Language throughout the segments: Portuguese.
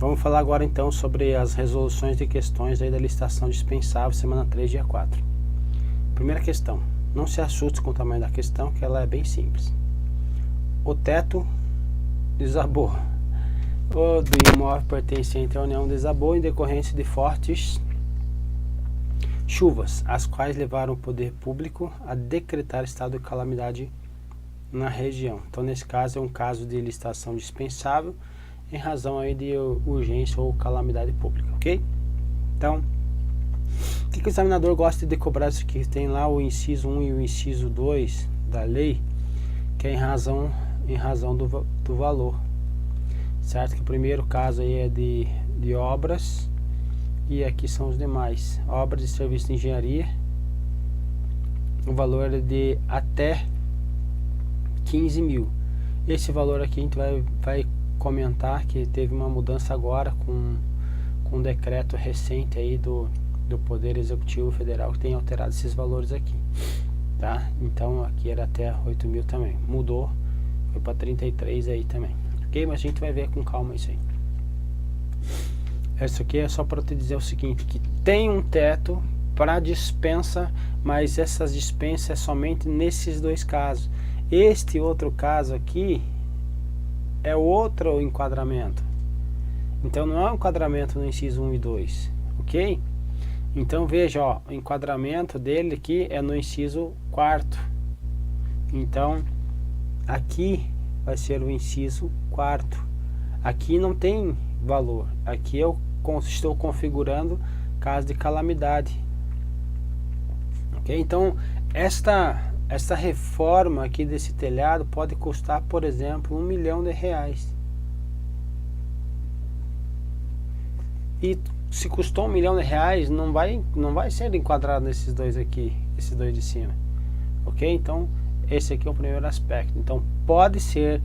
Vamos falar agora então sobre as resoluções de questões aí da licitação dispensável, semana 3, dia 4. Primeira questão, não se assuste com o tamanho da questão, que ela é bem simples. O teto desabou. O do imóvel pertencente à União desabou em decorrência de fortes chuvas, as quais levaram o poder público a decretar estado de calamidade na região. Então, nesse caso, é um caso de licitação dispensável em razão aí de urgência ou calamidade pública, ok? Então, o que o examinador gosta de cobrar isso aqui? Tem lá o inciso 1 e o inciso 2 da lei, que é em razão do valor, certo? Que o primeiro caso aí é de obras, e aqui são os demais. Obras e serviços de engenharia, o valor é de até 15 mil. Esse valor aqui a gente vai comentar que teve uma mudança agora com um decreto recente aí do Poder Executivo Federal, que tem alterado esses valores aqui, tá? Então aqui era até 8 mil também, mudou, foi para 33 aí também, ok? Mas a gente vai ver com calma isso aí. Isso aqui é só para te dizer o seguinte, que tem um teto para dispensa, mas essas dispensas é somente nesses dois casos. Este outro caso aqui é outro enquadramento. Então não é um enquadramento no inciso 1 e 2, ok? Então veja, ó, o enquadramento dele aqui é no inciso 4º. Então aqui vai ser o inciso 4º. Aqui não tem valor. Aqui eu estou configurando caso de calamidade. Ok? Então esta reforma aqui desse telhado pode custar, por exemplo, R$1 milhão. E se custou R$1 milhão, não vai ser enquadrado nesses dois aqui, esses dois de cima. Ok? Então esse aqui é o primeiro aspecto. Então pode ser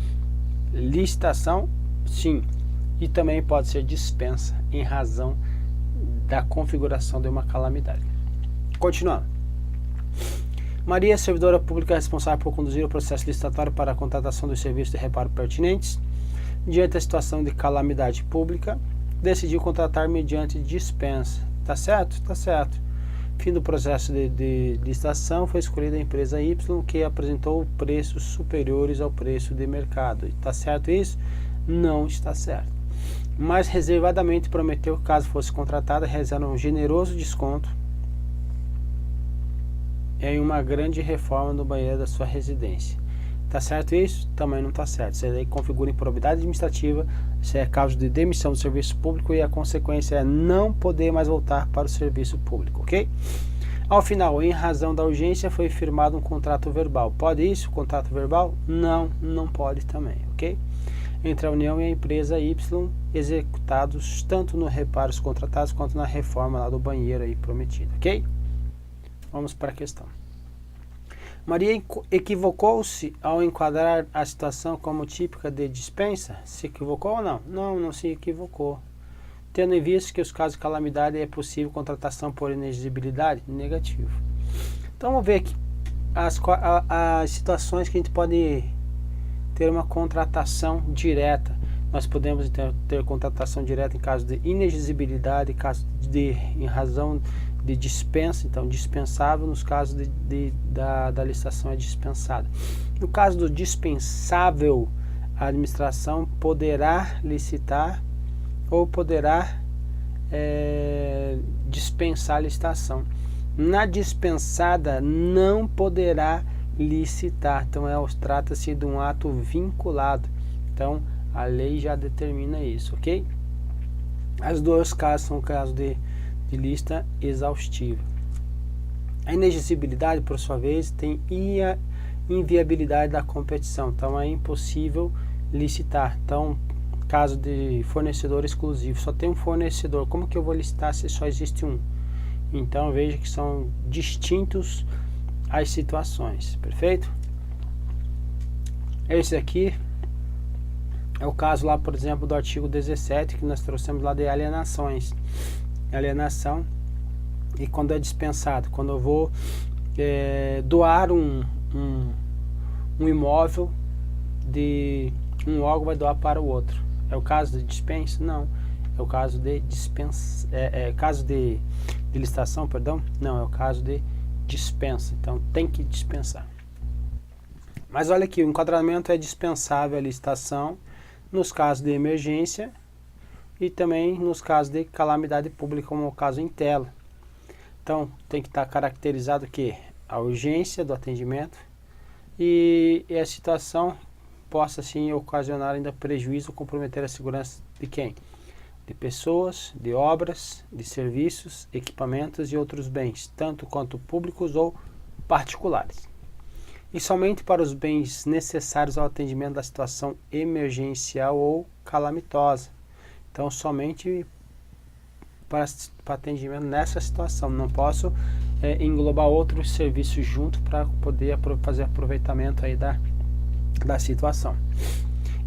licitação, sim, e também pode ser dispensa em razão da configuração de uma calamidade. Continuando. Maria, servidora pública responsável por conduzir o processo licitatório para a contratação dos serviços de reparo pertinentes, diante da situação de calamidade pública, decidiu contratar mediante dispensa. Tá certo? Tá certo. Fim do processo de licitação, foi escolhida a empresa Y, que apresentou preços superiores ao preço de mercado. Tá certo isso? Não está certo. Mas reservadamente prometeu que, caso fosse contratada, realizar um generoso desconto em uma grande reforma no banheiro da sua residência. Tá certo isso? Também não tá certo. Isso aí configura improbidade administrativa, isso é causa de demissão do serviço público e a consequência é não poder mais voltar para o serviço público, ok? Ao final, em razão da urgência, foi firmado um contrato verbal. Pode isso? Contrato verbal? Não, não pode também, ok? Entre a União e a empresa Y, executados tanto no reparos contratados quanto na reforma lá do banheiro aí prometida, ok? Vamos para a questão. Maria equivocou-se ao enquadrar a situação como típica de dispensa? Se equivocou ou não? Não, não se equivocou. Tendo em vista que os casos de calamidade é possível contratação por inexigibilidade? Negativo. Então vamos ver aqui as situações que a gente pode ter uma contratação direta. Nós podemos ter contratação direta em caso de inexigibilidade, em razão de dispensa, então dispensável nos casos da licitação é dispensada. No caso do dispensável, a administração poderá licitar ou poderá dispensar a licitação. Na dispensada não poderá licitar, então trata-se de um ato vinculado, então a lei já determina isso, ok? As duas casos são casos de lista exaustiva. A inexigibilidade, por sua vez, tem inviabilidade da competição, então é impossível licitar. Então, caso de fornecedor exclusivo, só tem um fornecedor, como que eu vou licitar se só existe um? Então veja que são distintos as situações, perfeito? Esse aqui é o caso lá, por exemplo, do artigo 17, que nós trouxemos lá de alienações. Alienação, e quando é dispensado, quando eu vou doar um imóvel de um órgão vai doar para o outro, é o caso de dispensa? Não, É o caso de dispensa, caso de licitação, perdão, não, é o caso de dispensa, então tem que dispensar. Mas olha aqui, o enquadramento é dispensável a licitação nos casos de emergência e também nos casos de calamidade pública, como é o caso em tela. Então, tem que estar caracterizado que a urgência do atendimento e a situação possa, assim, ocasionar ainda prejuízo ou comprometer a segurança de quem? De pessoas, de obras, de serviços, equipamentos e outros bens, tanto quanto públicos ou particulares. E somente para os bens necessários ao atendimento da situação emergencial ou calamitosa. Então, somente para atendimento nessa situação. Não posso englobar outros serviços junto para poder fazer aproveitamento aí da situação.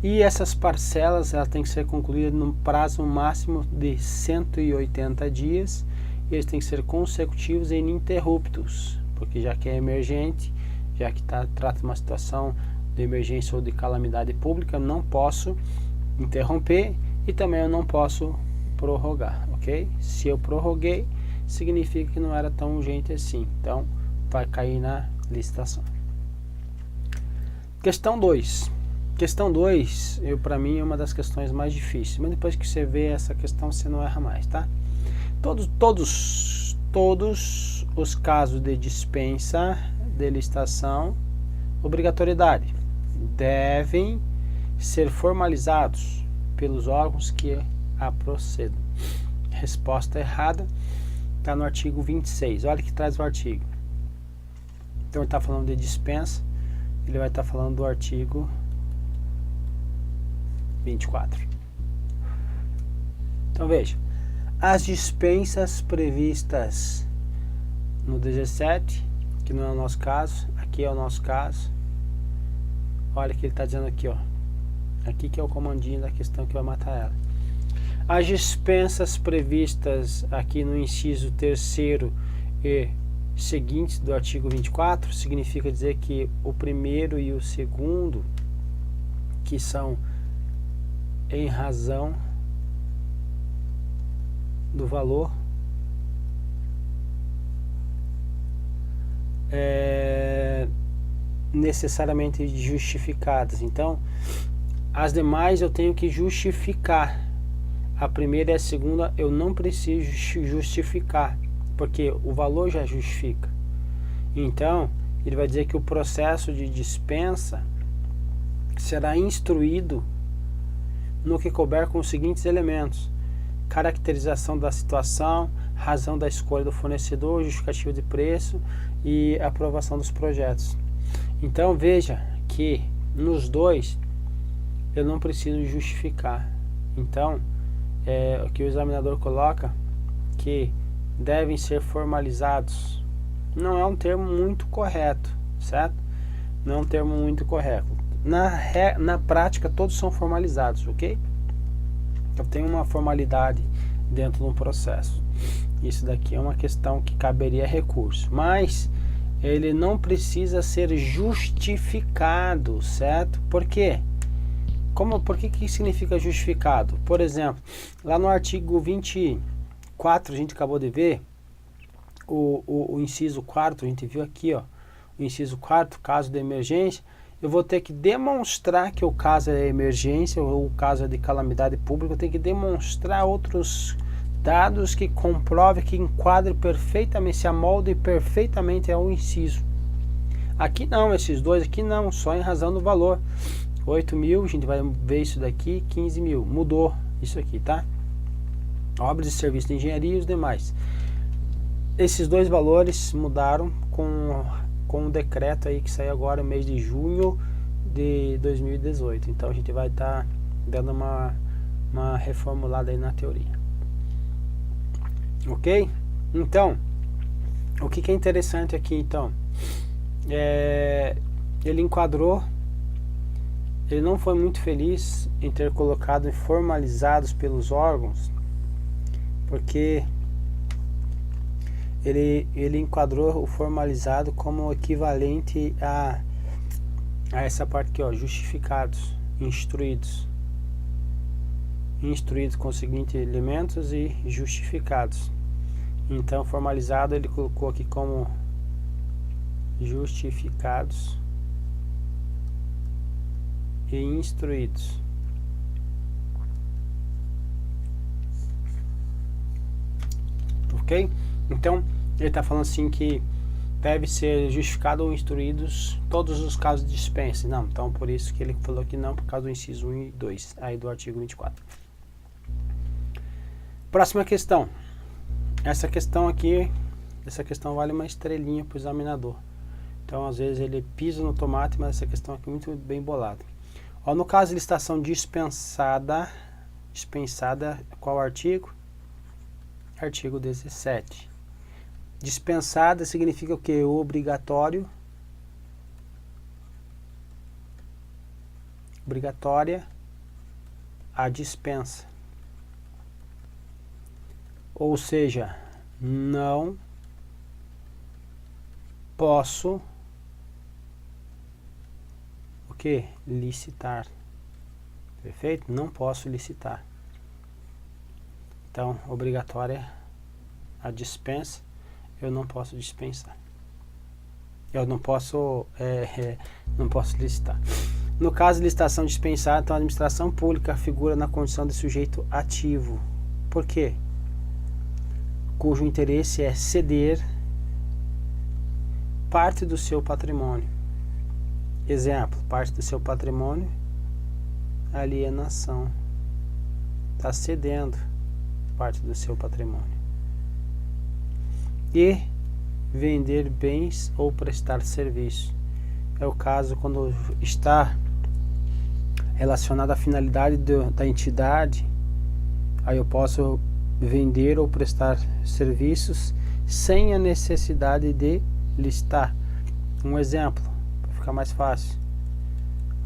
E essas parcelas elas têm que ser concluídas no prazo máximo de 180 dias. E eles têm que ser consecutivos e ininterruptos, porque já que é emergente, já que trata de uma situação de emergência ou de calamidade pública, eu não posso interromper e também eu não posso prorrogar, ok? Se eu prorroguei, significa que não era tão urgente assim, então vai cair na licitação. Questão 2. Questão 2, para mim, é uma das questões mais difíceis, mas depois que você vê essa questão, você não erra mais, tá? Todos os casos de dispensa de licitação, obrigatoriedade, devem ser formalizados pelos órgãos que a procedam. Resposta errada está no artigo 26. Olha que traz o artigo. Então ele está falando de dispensa, ele vai estar falando do artigo 24. Então veja, as dispensas previstas no 17, que não é o nosso caso, aqui é o nosso caso. Olha o que ele está dizendo aqui, ó. Aqui que é o comandinho da questão que vai matar ela. As dispensas previstas aqui no inciso 3º e seguintes do artigo 24 significa dizer que o primeiro e o segundo, que são em razão do valor necessariamente justificadas. Então, as demais eu tenho que justificar. A primeira e a segunda eu não preciso justificar, porque o valor já justifica. Então, ele vai dizer que o processo de dispensa será instruído no que couber com os seguintes elementos: caracterização da situação, razão da escolha do fornecedor, justificativo de preço e aprovação dos projetos. Então veja que nos dois eu não preciso justificar. Então o que o examinador coloca que devem ser formalizados não é um termo muito correto, certo? Não é um termo muito correto. Na prática todos são formalizados, ok? Então tem uma formalidade dentro de um processo. Isso daqui é uma questão que caberia recurso, mas ele não precisa ser justificado, certo? Por quê? Por que significa justificado? Por exemplo, lá no artigo 24, a gente acabou de ver, o inciso 4º, a gente viu aqui, ó, o inciso 4º, caso de emergência, eu vou ter que demonstrar que o caso é emergência ou o caso é de calamidade pública, eu tenho que demonstrar outros dados que comprovem, que enquadrem perfeitamente, se amoldem perfeitamente ao inciso. Aqui não, esses dois aqui não, só em razão do valor. 8 mil, a gente vai ver isso daqui, 15 mil, mudou isso aqui, tá? Obras e serviços de engenharia e os demais. Esses dois valores mudaram com o decreto aí que saiu agora no mês de junho de 2018. Então a gente vai estar dando uma reformulada aí na teoria. Ok? Então, o que é interessante aqui então? Ele enquadrou, ele não foi muito feliz em ter colocado formalizados pelos órgãos, porque ele enquadrou o formalizado como equivalente a essa parte aqui, ó, justificados, instruídos. instruídos com os seguintes elementos e justificados. Então, formalizado ele colocou aqui como justificados e instruídos. Ok? Então, ele está falando assim que deve ser justificado ou instruídos todos os casos de dispensa. Não, então por isso que ele falou que não, por causa do inciso 1 e 2, aí do artigo 24. Próxima questão. Essa questão aqui, essa questão vale uma estrelinha para o examinador. Então, às vezes ele pisa no tomate, mas essa questão aqui é muito bem bolada. Ó, no caso de licitação dispensada, qual artigo? Artigo 17. Dispensada significa o que? Obrigatório. Obrigatória a dispensa. Ou seja, não posso o que? Licitar. Perfeito? Não posso licitar. Então, obrigatória a dispensa. Eu não posso dispensar. Eu não posso licitar. No caso de licitação dispensada, então a administração pública figura na condição de sujeito ativo. Por quê? Cujo interesse é ceder parte do seu patrimônio. Exemplo, parte do seu patrimônio, alienação. Está cedendo parte do seu patrimônio. E vender bens ou prestar serviço. É o caso quando está relacionado à finalidade da entidade, aí eu posso vender ou prestar serviços sem a necessidade de licitar. Um exemplo, para ficar mais fácil,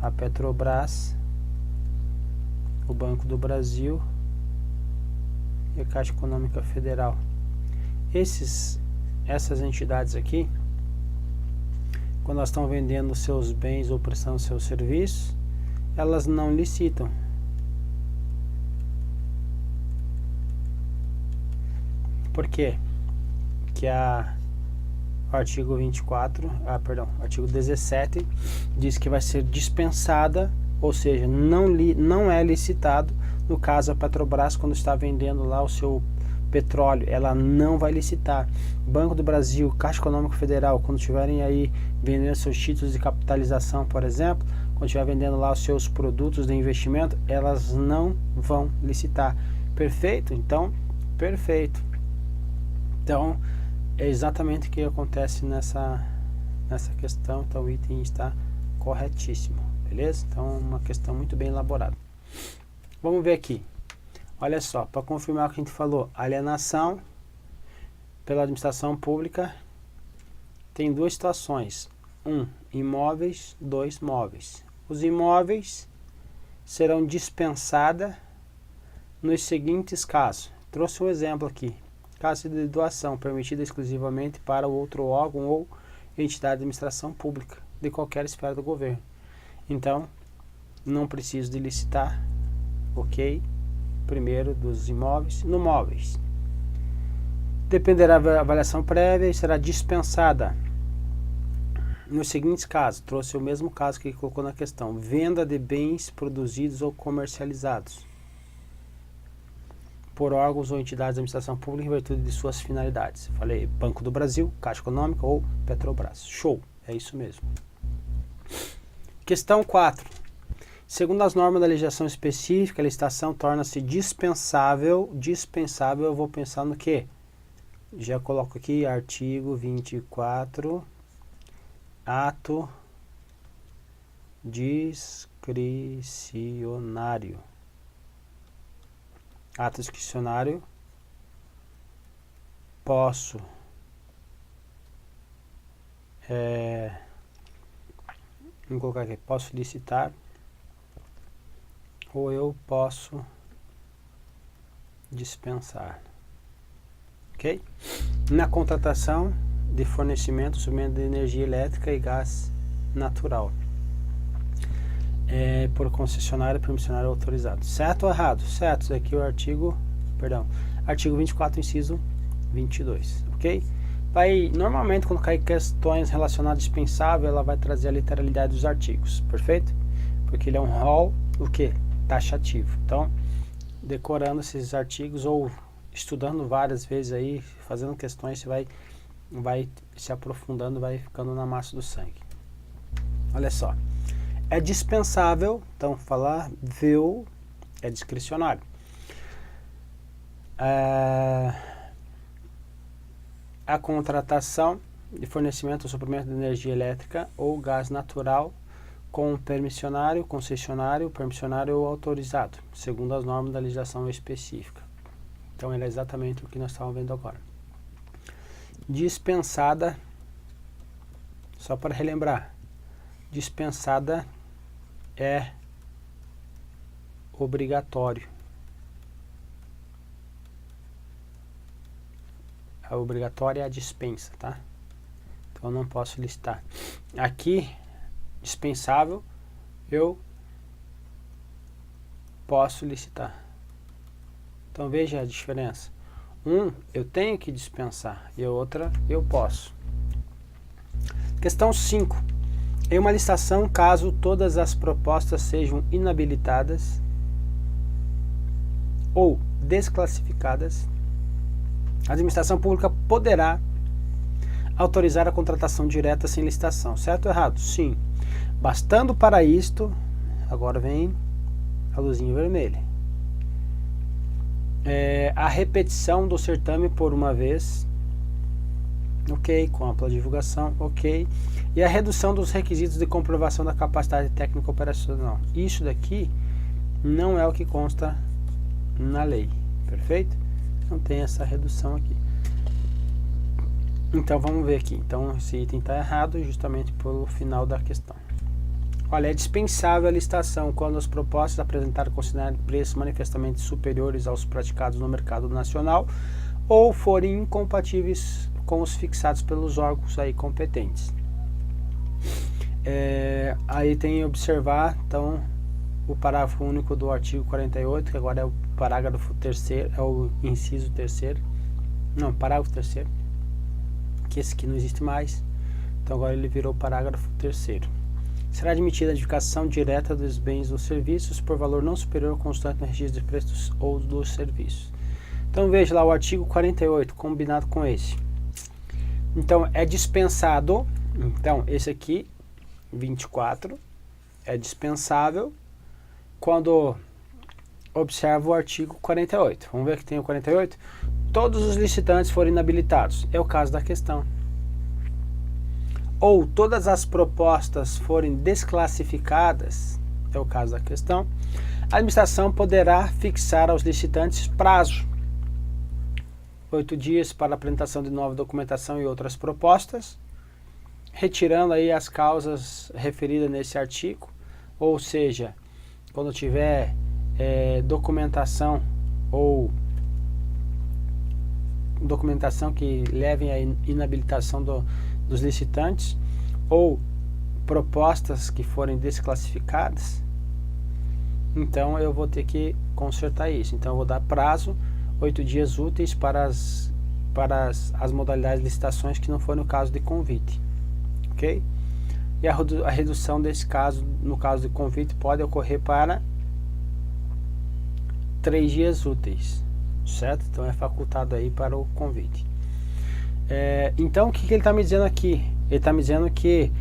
a Petrobras, o Banco do Brasil e a Caixa Econômica Federal. Essas entidades aqui, quando elas estão vendendo seus bens ou prestando seus serviços, elas não licitam. Por quê? Que o artigo artigo 17 diz que vai ser dispensada, ou seja, não é licitado. No caso, a Petrobras, quando está vendendo lá o seu petróleo, ela não vai licitar. Banco do Brasil, Caixa Econômica Federal, quando estiverem aí vendendo seus títulos de capitalização, por exemplo, quando estiver vendendo lá os seus produtos de investimento, elas não vão licitar. Perfeito? Então, perfeito. Então, é exatamente o que acontece nessa questão. Então, o item está corretíssimo, beleza? Então, uma questão muito bem elaborada. Vamos ver aqui. Olha só, para confirmar o que a gente falou, alienação pela administração pública tem duas situações. 1, imóveis, 2, móveis. Os imóveis serão dispensados nos seguintes casos. Trouxe um exemplo aqui. Caso de doação permitida exclusivamente para outro órgão ou entidade de administração pública de qualquer esfera do governo. Então, não preciso de licitar, ok? Primeiro dos imóveis. No móveis, dependerá da avaliação prévia e será dispensada nos seguintes casos. Trouxe o mesmo caso que ele colocou na questão: venda de bens produzidos ou comercializados por órgãos ou entidades de administração pública em virtude de suas finalidades. Falei Banco do Brasil, Caixa Econômica ou Petrobras. Show, é isso mesmo. Questão 4. Segundo as normas da legislação específica, a licitação torna-se dispensável. Dispensável, eu vou pensar no quê? Já coloco aqui artigo 24, ato discricionário. Ato discricionário, posso vamos colocar aqui, posso licitar ou eu posso dispensar, ok? Na contratação de fornecimento, suprimento de energia elétrica e gás natural. por concessionário e permissionário autorizado. Certo ou errado? Certo, isso aqui é o artigo 24, inciso 22, ok? Normalmente quando cair questões relacionadas a dispensável, ela vai trazer a literalidade dos artigos, perfeito? Porque ele é um rol, o que? Taxativo. Então, decorando esses artigos ou estudando várias vezes aí, fazendo questões, você vai se aprofundando, vai ficando na massa do sangue. Olha só. É dispensável, então falar viu é discricionário. A contratação de fornecimento ou suprimento de energia elétrica ou gás natural com permissionário, concessionário, permissionário ou autorizado, segundo as normas da legislação específica. Então, ele é exatamente o que nós estamos vendo agora. Dispensada, só para relembrar, dispensada é obrigatório. A obrigatória é a dispensa, tá? Então, eu não posso listar. Aqui, dispensável, eu posso licitar. Então veja a diferença. Eu tenho que dispensar e a outra eu posso. Questão 5. Em uma licitação, caso todas as propostas sejam inabilitadas ou desclassificadas, a administração pública poderá autorizar a contratação direta sem licitação. Certo ou errado? Sim. Bastando para isto, agora vem a luzinha vermelha. A repetição do certame por uma vez, ok, com ampla divulgação, ok, e a redução dos requisitos de comprovação da capacidade técnica operacional. Isso daqui não é o que consta na lei, perfeito? Não tem essa redução aqui. Então vamos ver aqui. Então esse item está errado justamente pelo final da questão. Olha, é dispensável a licitação quando as propostas apresentadas considerarem preços manifestamente superiores aos praticados no mercado nacional ou forem incompatíveis com os fixados pelos órgãos aí competentes. Aí tem que observar, então, o parágrafo único do artigo 48, que agora é o parágrafo 3º, é o inciso 3º, não, parágrafo 3º, que esse aqui não existe mais, então agora ele virou parágrafo 3º. Será admitida a adjudicação direta dos bens ou serviços por valor não superior ou constante no registro de preços ou dos serviços. Então veja lá o artigo 48, combinado com esse. Então é dispensado, então esse aqui, 24, é dispensável quando observa o artigo 48. Vamos ver que tem o 48. Todos os licitantes forem inabilitados, é o caso da questão. Ou todas as propostas forem desclassificadas, é o caso da questão, a administração poderá fixar aos licitantes prazo, 8 dias para a apresentação de nova documentação e outras propostas, retirando aí as causas referidas nesse artigo, ou seja, quando tiver documentação ou documentação que levem à inabilitação dos licitantes ou propostas que forem desclassificadas, então eu vou ter que consertar isso. Então eu vou dar prazo, 8 dias úteis para as modalidades de licitações que não for no caso de convite, ok? E a redução desse caso, no caso de convite, pode ocorrer para 3 dias úteis, certo? Então é facultado aí para o convite. Então o que ele está me dizendo aqui? Ele está me dizendo que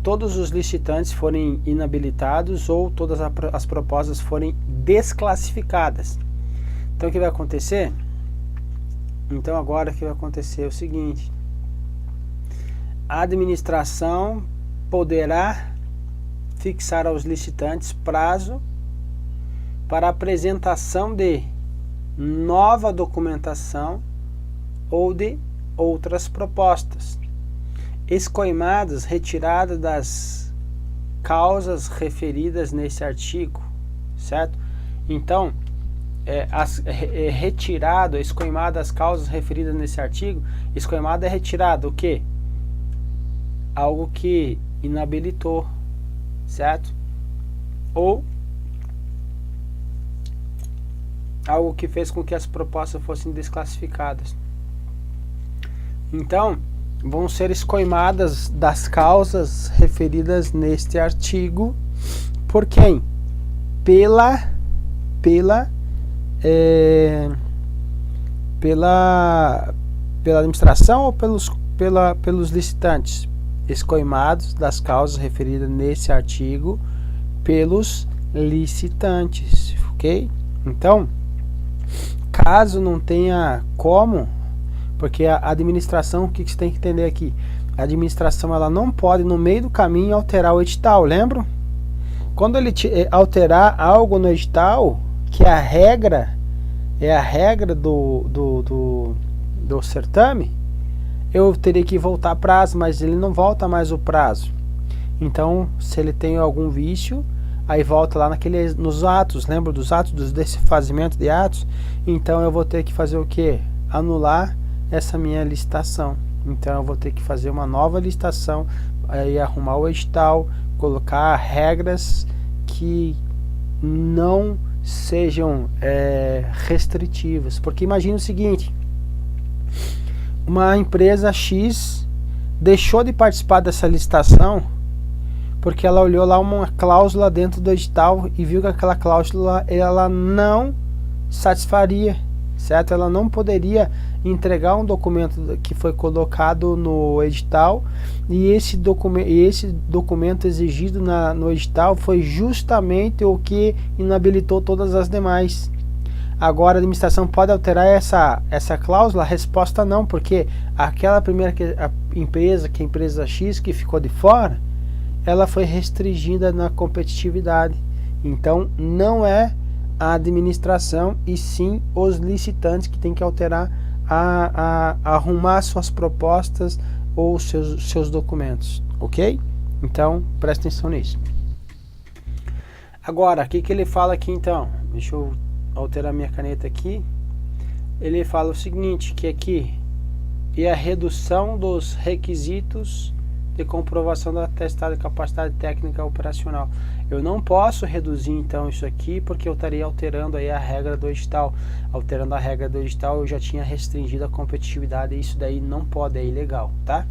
todos os licitantes forem inabilitados ou todas as propostas forem desclassificadas. Então o que vai acontecer? Então agora o que vai acontecer é o seguinte: a administração poderá fixar aos licitantes prazo para apresentação de nova documentação ou de outras propostas, escoimadas, retiradas das causas referidas nesse artigo, certo? Então, retirado, escoimado as causas referidas nesse artigo, escoimado é retirado o quê? Algo que inabilitou, certo? ou algo que fez com que as propostas fossem desclassificadas. Então, vão ser escoimadas das causas referidas neste artigo por quem? Pela administração ou pelos licitantes? Escoimados das causas referidas nesse artigo pelos licitantes, ok? Então, caso não tenha como, porque a administração, o que você tem que entender aqui? A administração, ela não pode, no meio do caminho, alterar o edital, lembram? Quando ele alterar algo no edital, que a regra é a regra do certame, eu teria que voltar prazo, mas ele não volta mais o prazo. Então, se ele tem algum vício, aí volta lá nos atos, lembra dos atos, dos desfazimento de atos? Então eu vou ter que fazer o quê? Anular essa minha licitação. Então eu vou ter que fazer uma nova licitação, aí arrumar o edital, colocar regras que não sejam restritivas. Porque imagine o seguinte: uma empresa X deixou de participar dessa licitação porque ela olhou lá uma cláusula dentro do edital e viu que aquela cláusula ela não satisfaria, certo? Ela não poderia entregar um documento que foi colocado no edital, e esse documento exigido no edital foi justamente o que inabilitou todas as demais. Agora a administração pode alterar essa cláusula? A resposta não, porque aquela primeira empresa, que é a empresa X, que ficou de fora, ela foi restringida na competitividade. Então não é a administração e sim os licitantes que tem que alterar, arrumar suas propostas ou seus documentos, ok? Então presta atenção nisso. Agora, o que ele fala aqui então? Deixa eu alterar minha caneta aqui. Ele fala o seguinte, que aqui é a redução dos requisitos de comprovação da atestado de capacidade técnica operacional. Eu não posso reduzir então isso aqui, porque eu estaria alterando aí a regra do edital. Alterando a regra do edital, eu já tinha restringido a competitividade, e isso daí não pode, é ilegal, tá?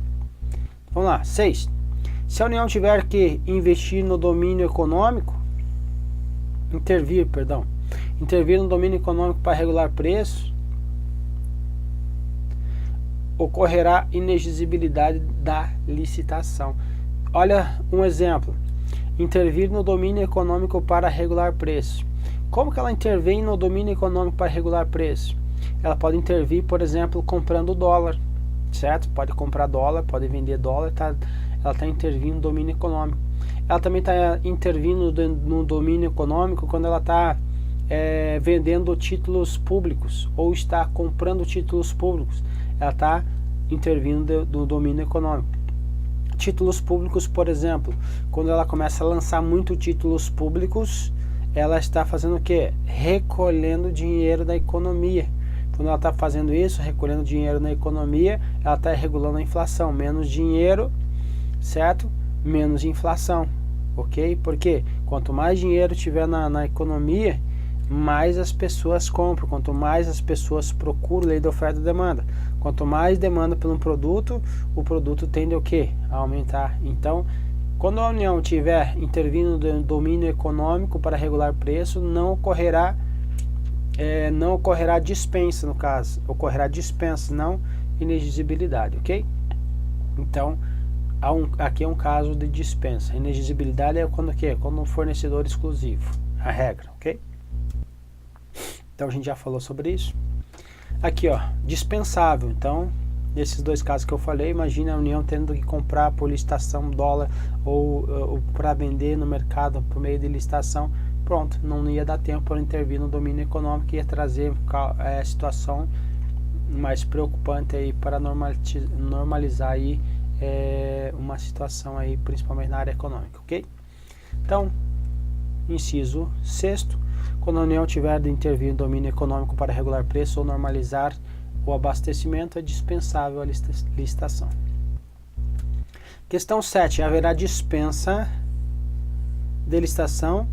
Vamos lá, 6. Se a União tiver que investir no domínio econômico, intervir no domínio econômico para regular preços, ocorrerá inexigibilidade da licitação. Olha um exemplo: intervir no domínio econômico para regular preços. Como que ela intervém no domínio econômico para regular preços? Ela pode intervir, por exemplo, comprando dólar, certo? Pode comprar dólar, pode vender dólar, ela está intervindo no domínio econômico. Ela também está intervindo no domínio econômico quando ela está vendendo títulos públicos ou está comprando títulos públicos. Ela está intervindo no domínio econômico. Títulos públicos, por exemplo, quando ela começa a lançar muito títulos públicos, ela está fazendo o quê? Recolhendo dinheiro da economia. Quando ela está fazendo isso, recolhendo dinheiro na economia, ela está regulando a inflação. Menos dinheiro, certo? Menos inflação, ok? Porque quanto mais dinheiro tiver na economia, mais as pessoas compram. Quanto mais as pessoas procuram, lei da oferta e demanda. Quanto mais demanda por um produto, o produto tende o quê? A aumentar. Então, quando a União estiver intervindo no domínio econômico para regular preço, não ocorrerá dispensa, no caso. Ocorrerá dispensa, não inexigibilidade, ok? Então, aqui é um caso de dispensa. Inexigibilidade é quando o quê? Quando um fornecedor exclusivo. A regra, ok? Então a gente já falou sobre isso. Aqui, ó, dispensável. Então, nesses dois casos que eu falei, imagina a União tendo que comprar por licitação dólar ou para vender no mercado por meio de licitação. Pronto, não ia dar tempo para intervir no domínio econômico, ia trazer situação mais preocupante aí para normalizar aí uma situação aí, principalmente na área econômica, ok? Então, inciso 6º, quando a União tiver de intervir no domínio econômico para regular preço ou normalizar o abastecimento, é dispensável a licitação. Questão 7. Haverá dispensa de licitação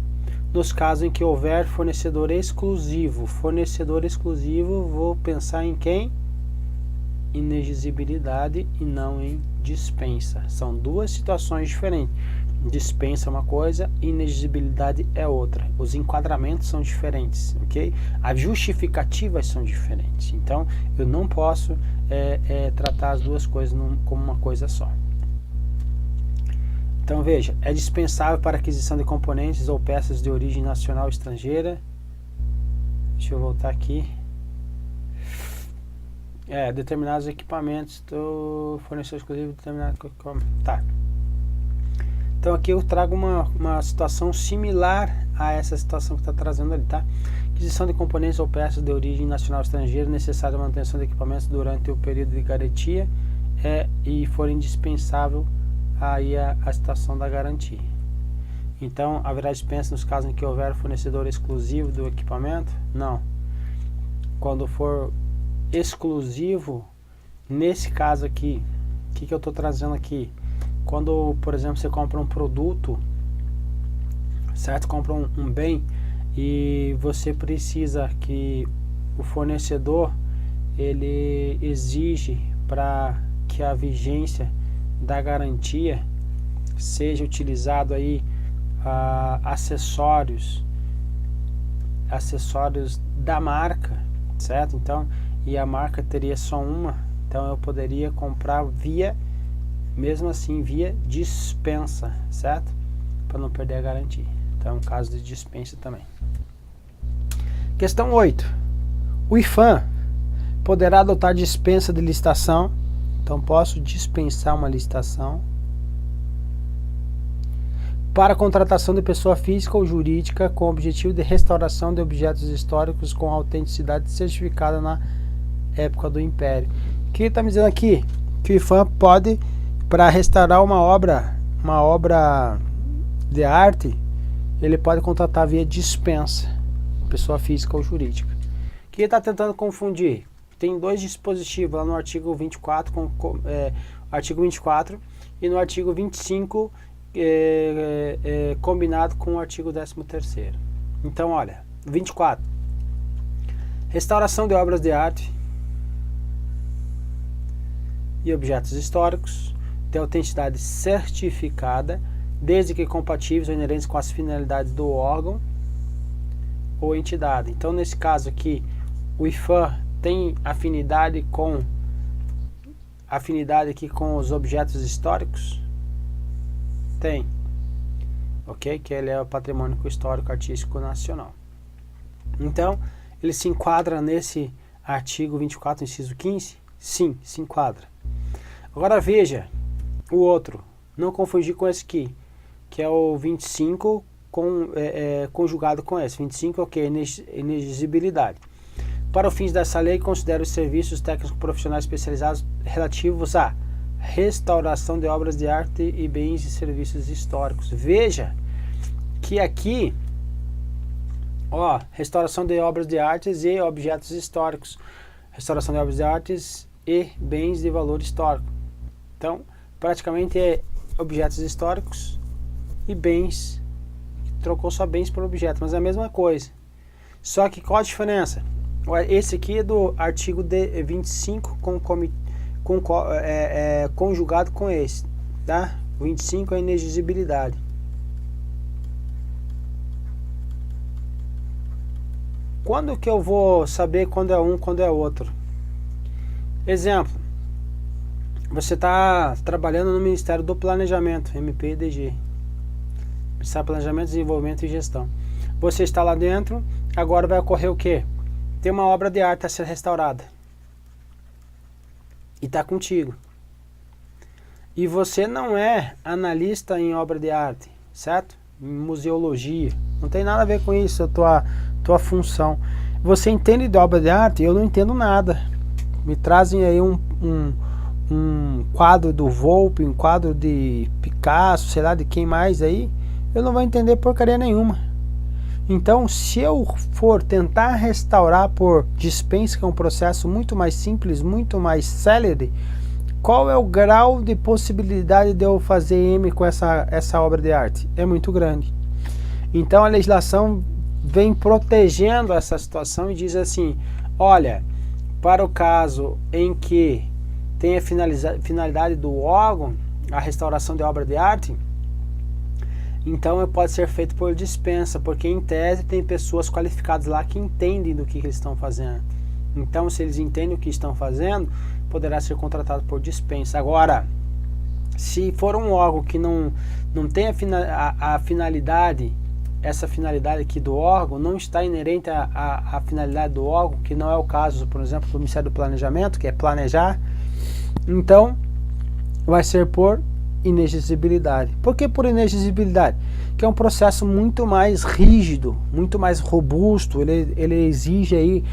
nos casos em que houver fornecedor exclusivo. Fornecedor exclusivo, vou pensar em quem? Inexigibilidade e não em dispensa. São duas situações diferentes. Dispensa é uma coisa, inexigibilidade é outra. Os enquadramentos são diferentes, ok? As justificativas são diferentes. Então, eu não posso tratar as duas coisas como uma coisa só. Então, veja, é dispensável para aquisição de componentes ou peças de origem nacional ou estrangeira. Deixa eu voltar aqui. Determinados equipamentos do fornecedor exclusivo determinado. Tá. Então aqui eu trago uma situação similar a essa situação que está trazendo ali, tá? Aquisição de componentes ou peças de origem nacional ou estrangeira necessária à manutenção de equipamentos durante o período de garantia e for indispensável aí a situação da garantia. Então, haverá dispensa nos casos em que houver fornecedor exclusivo do equipamento? Não. Quando for exclusivo, nesse caso aqui, o que eu estou trazendo aqui? Quando, por exemplo, você compra um produto, certo? Compra um bem e você precisa que o fornecedor ele exige para que a vigência da garantia seja utilizado aí acessórios da marca, certo? Então, e a marca teria só uma, então eu poderia comprar mesmo assim via dispensa, certo? Para não perder a garantia. Então é um caso de dispensa também. Questão 8. O IFAM poderá adotar dispensa de licitação. Então posso dispensar uma licitação para contratação de pessoa física ou jurídica com o objetivo de restauração de objetos históricos com autenticidade certificada na época do Império. O que está me dizendo aqui? Que o IFAM pode, para restaurar uma obra de arte, ele pode contratar via dispensa, pessoa física ou jurídica. O que ele está tentando confundir? Tem dois dispositivos lá no artigo 24, artigo 24 e no artigo 25, combinado com o artigo 13º. Então, olha, 24. Restauração de obras de arte e objetos históricos de autenticidade certificada, desde que compatíveis ou inerentes com as finalidades do órgão ou entidade. Então, nesse caso aqui, o IFAM tem afinidade aqui com os objetos históricos? Tem. Ok? Que ele é o patrimônio histórico artístico nacional. Então, ele se enquadra nesse artigo 24, inciso 15? Sim, se enquadra. Agora veja o outro, não confundir com esse aqui, que é o 25 conjugado com esse. 25 é o que? Inexigibilidade. Para os fins dessa lei, considera os serviços técnicos profissionais especializados relativos à restauração de obras de arte e bens e serviços históricos. Veja que aqui, ó, restauração de obras de artes e objetos históricos. Restauração de obras de artes e bens de valor histórico. Então, praticamente é objetos históricos e bens. Trocou só bens por objeto, mas é a mesma coisa. Só que qual a diferença? Esse aqui é do artigo 25 conjugado com esse, tá? 25 é inexigibilidade. Quando que eu vou saber quando é um, quando é outro? Exemplo, você está trabalhando no Ministério do Planejamento, MPDG. Ministério do Planejamento, Desenvolvimento e Gestão. Você está lá dentro, agora vai ocorrer o quê? Tem uma obra de arte a ser restaurada. E está contigo. E você não é analista em obra de arte, certo? Em museologia. Não tem nada a ver com isso, a tua função. Você entende de obra de arte? Eu não entendo nada. Me trazem aí um quadro do Volpe, um quadro de Picasso, sei lá de quem mais aí. Eu não vou entender porcaria nenhuma. Então, se eu for tentar restaurar por dispensa, que é um processo muito mais simples, muito mais célere, qual é o grau de possibilidade de eu fazer M com essa obra de arte? É muito grande. Então a legislação vem protegendo essa situação e diz assim, olha, para o caso em que tem a finalidade do órgão, a restauração de obra de arte, então pode ser feito por dispensa, porque em tese tem pessoas qualificadas lá que entendem do que eles estão fazendo. Então, se eles entendem o que estão fazendo, poderá ser contratado por dispensa. Agora, se for um órgão que não tem a finalidade, essa finalidade aqui do órgão não está inerente à finalidade do órgão, que não é o caso, por exemplo, do Ministério do Planejamento, que é planejar, então vai ser por inexigibilidade. Por que por inexigibilidade? Que é um processo muito mais rígido, muito mais robusto, ele exige aí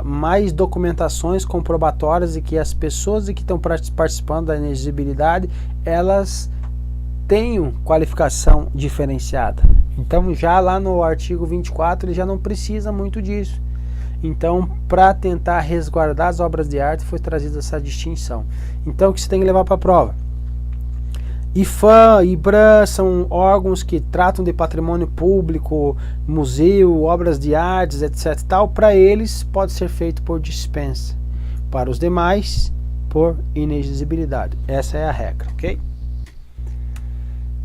mais documentações comprobatórias e que as pessoas que estão participando da inexigibilidade, elas tenham qualificação diferenciada. Então já lá no artigo 24 ele já não precisa muito disso. Então, para tentar resguardar as obras de arte, foi trazida essa distinção. Então, o que você tem que levar para a prova? IFAM, IBRAM são órgãos que tratam de patrimônio público, museu, obras de artes, etc. Para eles, pode ser feito por dispensa. Para os demais, por inexigibilidade. Essa é a regra, ok?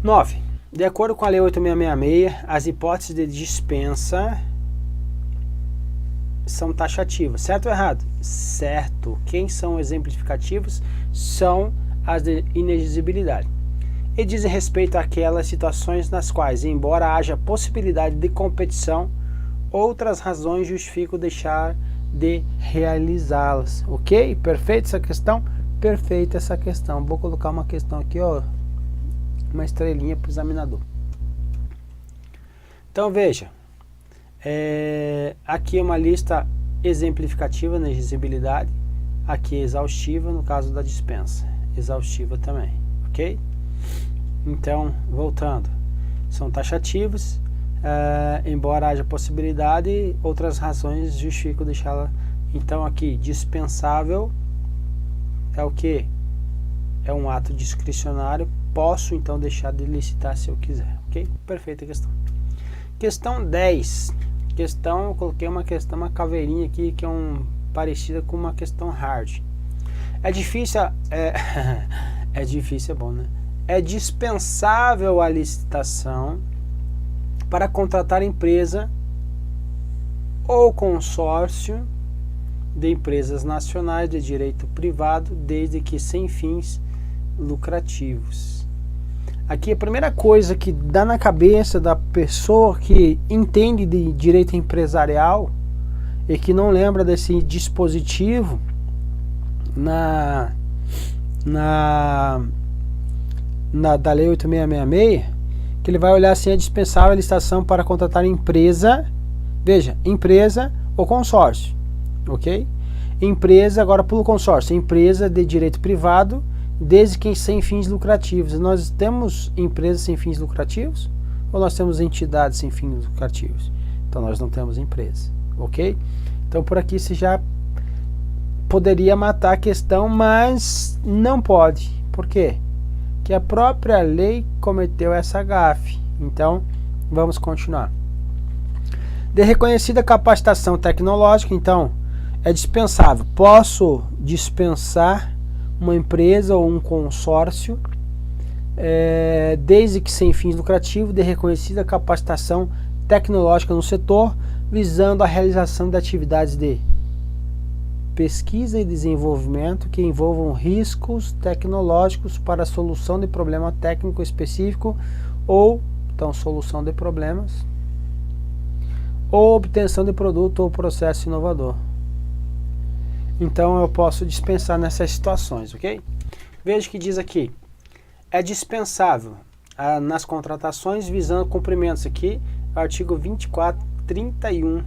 9. De acordo com a Lei 8666, as hipóteses de dispensa são taxativas. Certo ou errado? Certo. Quem são exemplificativos? São as de inexigibilidade. E dizem respeito àquelas situações nas quais, embora haja possibilidade de competição, outras razões justificam deixar de realizá-las. Ok? Perfeito essa questão? Perfeita essa questão. Vou colocar uma questão aqui, ó, uma estrelinha para o examinador. Então veja, aqui é uma lista exemplificativa na exigibilidade, aqui é exaustiva no caso da dispensa, exaustiva também, ok? Então, voltando, são taxativos, embora haja possibilidade, outras razões justificam deixá-la. Então aqui, dispensável é o que? É um ato discricionário, posso então deixar de licitar se eu quiser, ok? Perfeita questão. Questão 10. Eu coloquei uma caveirinha aqui que é parecida com uma questão hard. É difícil, é difícil, é bom, né? É dispensável a licitação para contratar empresa ou consórcio de empresas nacionais de direito privado, desde que sem fins lucrativos. Aqui a primeira coisa que dá na cabeça da pessoa que entende de direito empresarial e que não lembra desse dispositivo da Lei 8666, que ele vai olhar assim: é dispensável a licitação para contratar empresa, veja, empresa ou consórcio, ok? Empresa, agora pula o consórcio, empresa de direito privado, desde que sem fins lucrativos. Nós temos empresas sem fins lucrativos ou nós temos entidades sem fins lucrativos? Então nós não temos empresa, ok? Então por aqui você já poderia matar a questão, mas não pode. Por quê? Que a própria lei cometeu essa gafe. Então vamos continuar. De reconhecida capacitação tecnológica, então é dispensável. Posso dispensar uma empresa ou um consórcio, desde que sem fins lucrativos, de reconhecida capacitação tecnológica no setor, visando a realização de atividades de pesquisa e desenvolvimento que envolvam riscos tecnológicos para a solução de problema técnico específico ou, então, solução de problemas, ou obtenção de produto ou processo inovador. Então eu posso dispensar nessas situações, ok? Veja que diz aqui, é dispensável nas contratações visando cumprimentos aqui, artigo 2431,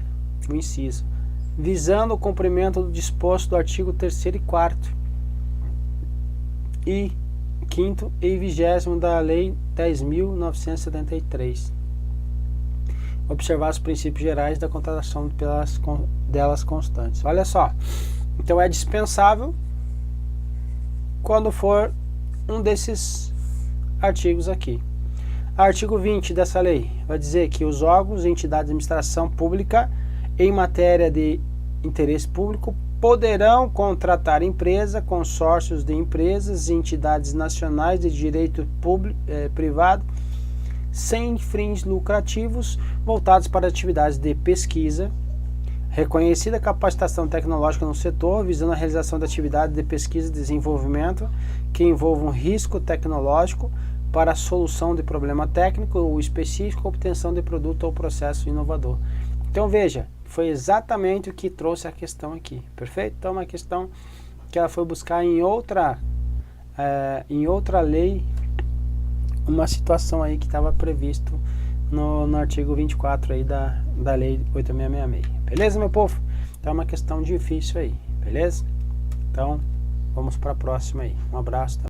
o inciso, visando o cumprimento do disposto do artigo 3º e 4º e 5º e 20º da Lei 10.973. Observar os princípios gerais da contratação delas constantes. Olha só. Então é dispensável quando for um desses artigos aqui. Artigo 20 dessa lei vai dizer que os órgãos e entidades de administração pública em matéria de interesse público poderão contratar empresa, consórcios de empresas e entidades nacionais de direito privado sem fins lucrativos voltados para atividades de pesquisa, reconhecida capacitação tecnológica no setor, visando a realização de atividades de pesquisa e desenvolvimento que envolvam risco tecnológico para a solução de problema técnico ou específico, obtenção de produto ou processo inovador. Então veja, foi exatamente o que trouxe a questão aqui, perfeito? Então uma questão que ela foi buscar em outra lei, uma situação aí que estava previsto no artigo 24 aí da lei 8666, beleza, meu povo? Então é uma questão difícil aí, beleza? Então vamos para a próxima aí, um abraço.